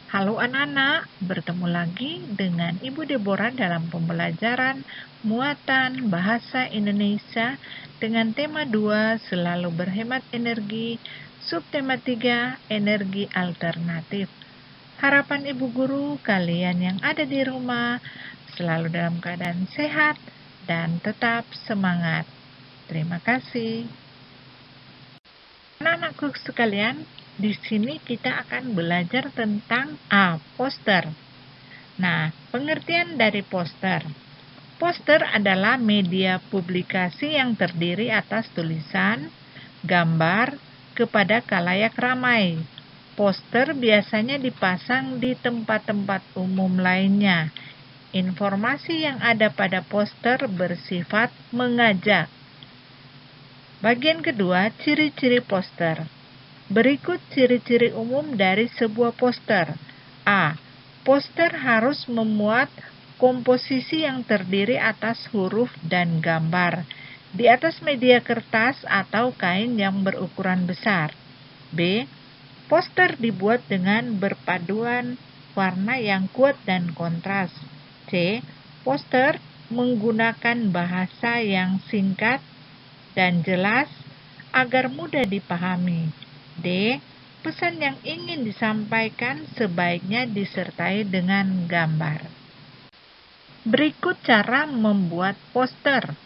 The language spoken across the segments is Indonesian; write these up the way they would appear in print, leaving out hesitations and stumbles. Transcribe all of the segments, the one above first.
Halo anak-anak, bertemu lagi dengan Ibu Deborah dalam pembelajaran Muatan Bahasa Indonesia dengan tema 2, selalu berhemat energi, subtema 3, energi alternatif. Harapan Ibu Guru kalian yang ada di rumah selalu dalam keadaan sehat dan tetap semangat. Terima kasih. Anak-anakku sekalian, di sini kita akan belajar tentang poster. Nah, pengertian dari poster. Poster adalah media publikasi yang terdiri atas tulisan, gambar, kepada khalayak ramai. Poster biasanya dipasang di tempat-tempat umum lainnya. Informasi yang ada pada poster bersifat mengajak. Bagian kedua, ciri-ciri poster. Berikut ciri-ciri umum dari sebuah poster. A. Poster harus memuat komposisi yang terdiri atas huruf dan gambar di atas media kertas atau kain yang berukuran besar. B. Poster dibuat dengan berpaduan warna yang kuat dan kontras. C. Poster menggunakan bahasa yang singkat dan jelas agar mudah dipahami. D. Pesan yang ingin disampaikan sebaiknya disertai dengan gambar. Berikut cara membuat poster.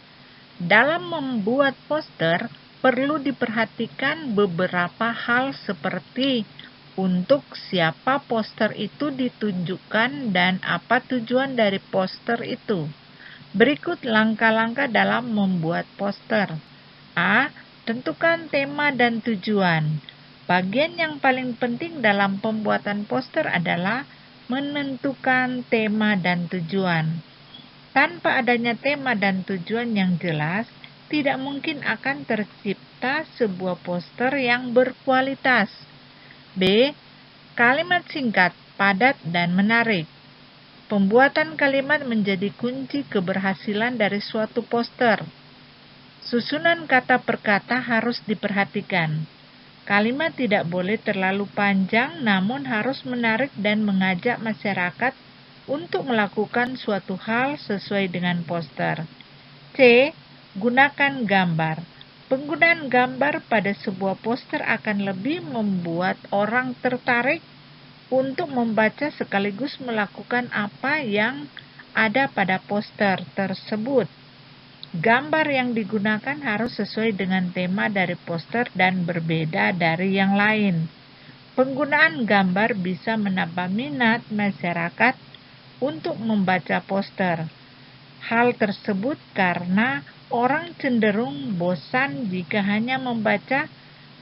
Dalam membuat poster, perlu diperhatikan beberapa hal seperti untuk siapa poster itu ditunjukkan dan apa tujuan dari poster itu. Berikut langkah-langkah dalam membuat poster. A. Tentukan tema dan tujuan. Bagian yang paling penting dalam pembuatan poster adalah menentukan tema dan tujuan. Tanpa adanya tema dan tujuan yang jelas, tidak mungkin akan tercipta sebuah poster yang berkualitas. B. Kalimat singkat, padat, dan menarik. Pembuatan kalimat menjadi kunci keberhasilan dari suatu poster. Susunan kata per kata harus diperhatikan. Kalimat tidak boleh terlalu panjang, namun harus menarik dan mengajak masyarakat untuk melakukan suatu hal sesuai dengan poster. C. Gunakan gambar. Penggunaan gambar pada sebuah poster akan lebih membuat orang tertarik untuk membaca sekaligus melakukan apa yang ada pada poster tersebut. Gambar yang digunakan harus sesuai dengan tema dari poster dan berbeda dari yang lain. Penggunaan gambar bisa menambah minat masyarakat untuk membaca poster. Hal tersebut karena orang cenderung bosan jika hanya membaca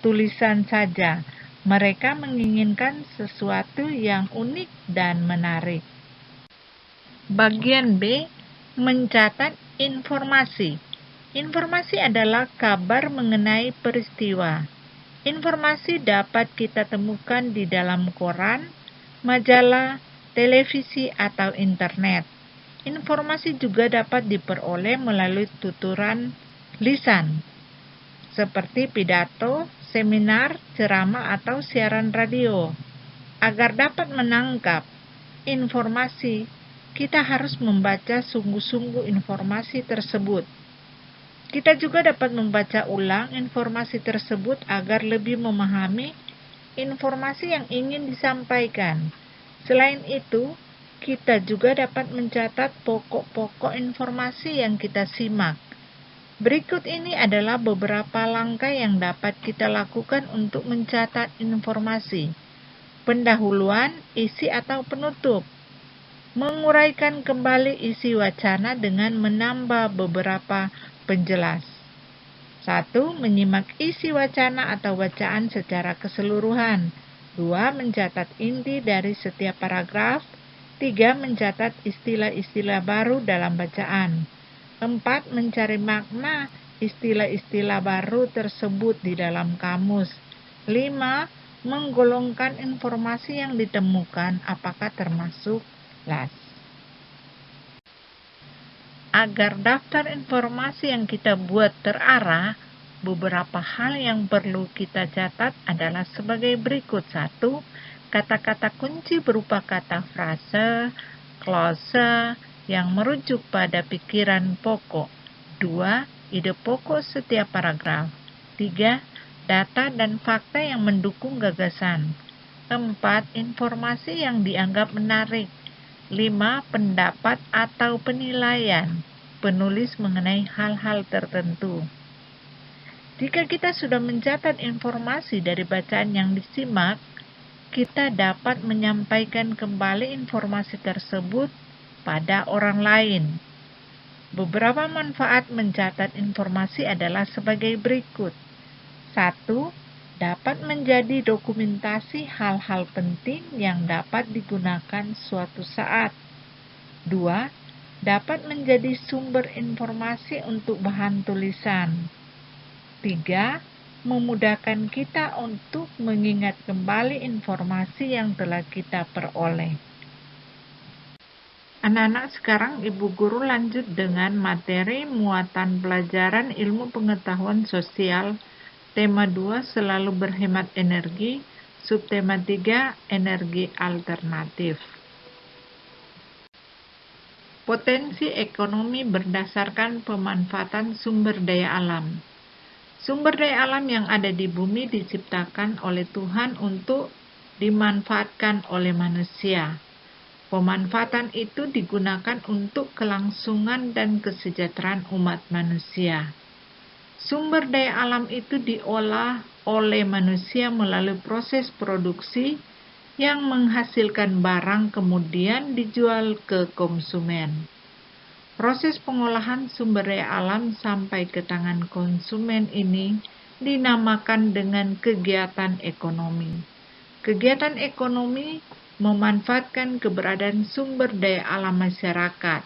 tulisan saja. Mereka menginginkan sesuatu yang unik dan menarik. Bagian B. Mencatat informasi. Informasi adalah kabar mengenai peristiwa. Informasi dapat kita temukan di dalam koran, majalah, televisi, atau internet. Informasi juga dapat diperoleh melalui tuturan lisan, seperti pidato, seminar, ceramah, atau siaran radio. Agar dapat menangkap informasi, kita harus membaca sungguh-sungguh informasi tersebut. Kita juga dapat membaca ulang informasi tersebut agar lebih memahami informasi yang ingin disampaikan. Selain itu, kita juga dapat mencatat pokok-pokok informasi yang kita simak. Berikut ini adalah beberapa langkah yang dapat kita lakukan untuk mencatat informasi. Pendahuluan, isi atau penutup. Menguraikan kembali isi wacana dengan menambah beberapa penjelas. 1. Menyimak isi wacana atau bacaan secara keseluruhan. 2. Mencatat inti dari setiap paragraf. 3. Mencatat istilah-istilah baru dalam bacaan. 4. Mencari makna istilah-istilah baru tersebut di dalam kamus. 5. Menggolongkan informasi yang ditemukan apakah termasuk las. Agar daftar informasi yang kita buat terarah, beberapa hal yang perlu kita catat adalah sebagai berikut. 1. kata-kata kunci berupa kata frase, klase yang merujuk pada pikiran pokok. 2. Ide pokok setiap paragraf. 3. Data dan fakta yang mendukung gagasan. 4. Informasi yang dianggap menarik. 5. Pendapat atau penilaian penulis mengenai hal-hal tertentu. Jika kita sudah mencatat informasi dari bacaan yang disimak, kita dapat menyampaikan kembali informasi tersebut pada orang lain. Beberapa manfaat mencatat informasi adalah sebagai berikut. 1. Dapat menjadi dokumentasi hal-hal penting yang dapat digunakan suatu saat. 2. Dapat menjadi sumber informasi untuk bahan tulisan. 3. Memudahkan kita untuk mengingat kembali informasi yang telah kita peroleh. Anak-anak, sekarang Ibu Guru lanjut dengan materi muatan pelajaran ilmu pengetahuan sosial. Tema 2, selalu berhemat energi. Subtema 3, energi alternatif. Potensi ekonomi berdasarkan pemanfaatan sumber daya alam. Sumber daya alam yang ada di bumi diciptakan oleh Tuhan untuk dimanfaatkan oleh manusia. Pemanfaatan itu digunakan untuk kelangsungan dan kesejahteraan umat manusia. Sumber daya alam itu diolah oleh manusia melalui proses produksi yang menghasilkan barang kemudian dijual ke konsumen. Proses pengolahan sumber daya alam sampai ke tangan konsumen ini dinamakan dengan kegiatan ekonomi. Kegiatan ekonomi memanfaatkan keberadaan sumber daya alam masyarakat,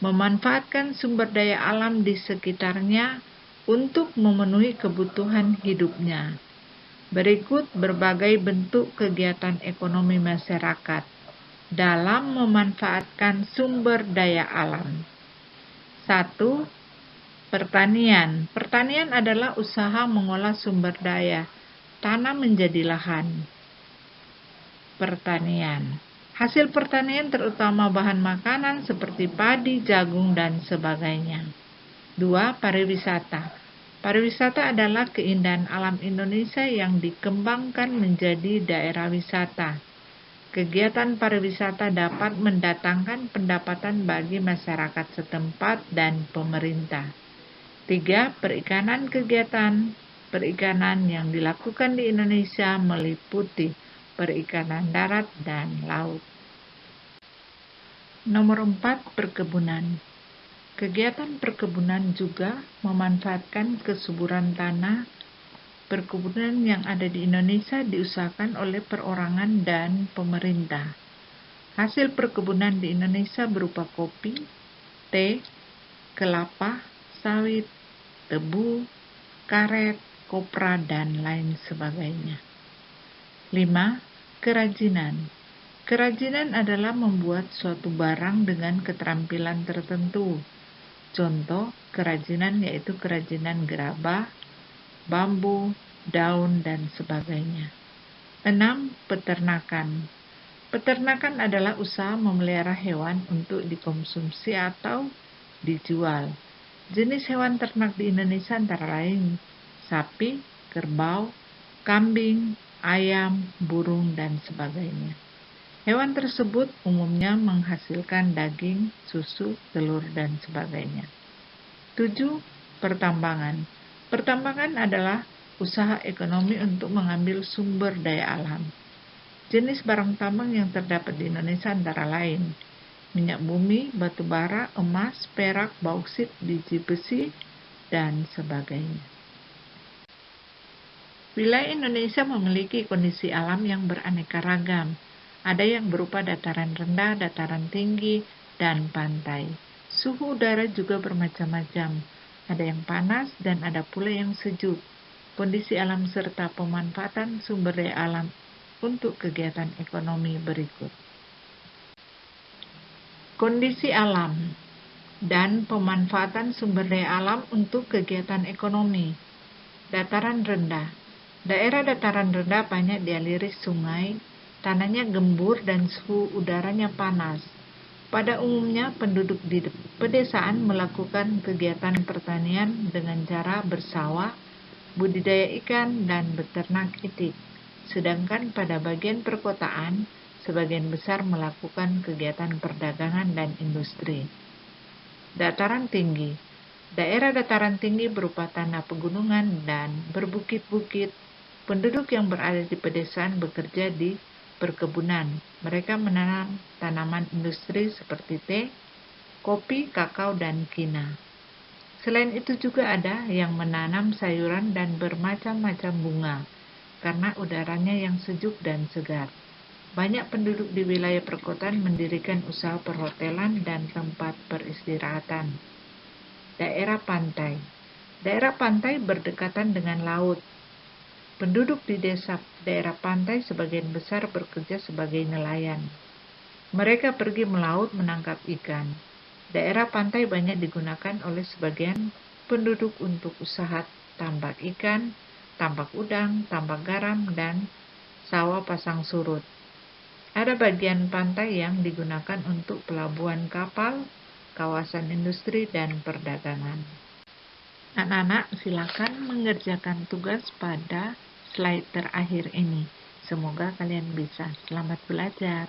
memanfaatkan sumber daya alam di sekitarnya untuk memenuhi kebutuhan hidupnya. Berikut berbagai bentuk kegiatan ekonomi masyarakat dalam memanfaatkan sumber daya alam. 1. Pertanian. Pertanian adalah usaha mengolah sumber daya tanah menjadi lahan. Pertanian. Hasil pertanian terutama bahan makanan seperti padi, jagung, dan sebagainya. 2. Pariwisata. Pariwisata adalah keindahan alam Indonesia yang dikembangkan menjadi daerah wisata. Kegiatan pariwisata dapat mendatangkan pendapatan bagi masyarakat setempat dan pemerintah. 3. Perikanan. Kegiatan perikanan yang dilakukan di Indonesia meliputi perikanan darat dan laut. Nomor 4. Perkebunan. Kegiatan perkebunan juga memanfaatkan kesuburan tanah. Perkebunan yang ada di Indonesia diusahakan oleh perorangan dan pemerintah. Hasil perkebunan di Indonesia berupa kopi, teh, kelapa, sawit, tebu, karet, kopra, dan lain sebagainya. 5. Kerajinan. Kerajinan adalah membuat suatu barang dengan keterampilan tertentu. Contoh kerajinan yaitu kerajinan gerabah, bambu, daun, dan sebagainya. 6. Peternakan. Peternakan adalah usaha memelihara hewan untuk dikonsumsi atau dijual. Jenis hewan ternak di Indonesia antara lain sapi, kerbau, kambing, ayam, burung, dan sebagainya. Hewan tersebut umumnya menghasilkan daging, susu, telur, dan sebagainya. 7. Pertambangan. Pertambangan adalah usaha ekonomi untuk mengambil sumber daya alam. Jenis barang tambang yang terdapat di Indonesia antara lain minyak bumi, batu bara, emas, perak, bauksit, biji besi, dan sebagainya. Wilayah Indonesia memiliki kondisi alam yang beraneka ragam. Ada yang berupa dataran rendah, dataran tinggi, dan pantai. Suhu udara juga bermacam-macam. Ada yang panas dan ada pula yang sejuk. Kondisi alam serta pemanfaatan sumber daya alam untuk kegiatan ekonomi berikut. Kondisi alam dan pemanfaatan sumber daya alam untuk kegiatan ekonomi. Dataran rendah. Daerah dataran rendah banyak dialiri sungai, Tanahnya gembur dan suhu udaranya panas. Pada umumnya, penduduk di pedesaan melakukan kegiatan pertanian dengan cara bersawah, budidaya ikan, dan beternak itik. Sedangkan pada bagian perkotaan, sebagian besar melakukan kegiatan perdagangan dan industri. Dataran tinggi. Daerah dataran tinggi berupa tanah pegunungan dan berbukit-bukit. Penduduk yang berada di pedesaan bekerja di perkebunan. Mereka menanam tanaman industri seperti teh, kopi, kakao, dan kina. Selain itu juga ada yang menanam sayuran dan bermacam-macam bunga karena udaranya yang sejuk dan segar. Banyak penduduk di wilayah perkotaan mendirikan usaha perhotelan dan tempat peristirahatan. Daerah pantai. Daerah pantai berdekatan dengan laut. Penduduk di daerah pantai sebagian besar bekerja sebagai nelayan. Mereka pergi melaut menangkap ikan. Daerah pantai banyak digunakan oleh sebagian penduduk untuk usaha tambak ikan, tambak udang, tambak garam, dan sawah pasang surut. Ada bagian pantai yang digunakan untuk pelabuhan kapal, kawasan industri, dan perdagangan. Anak-anak, silakan mengerjakan tugas pada slide terakhir ini. Semoga kalian bisa. Selamat belajar.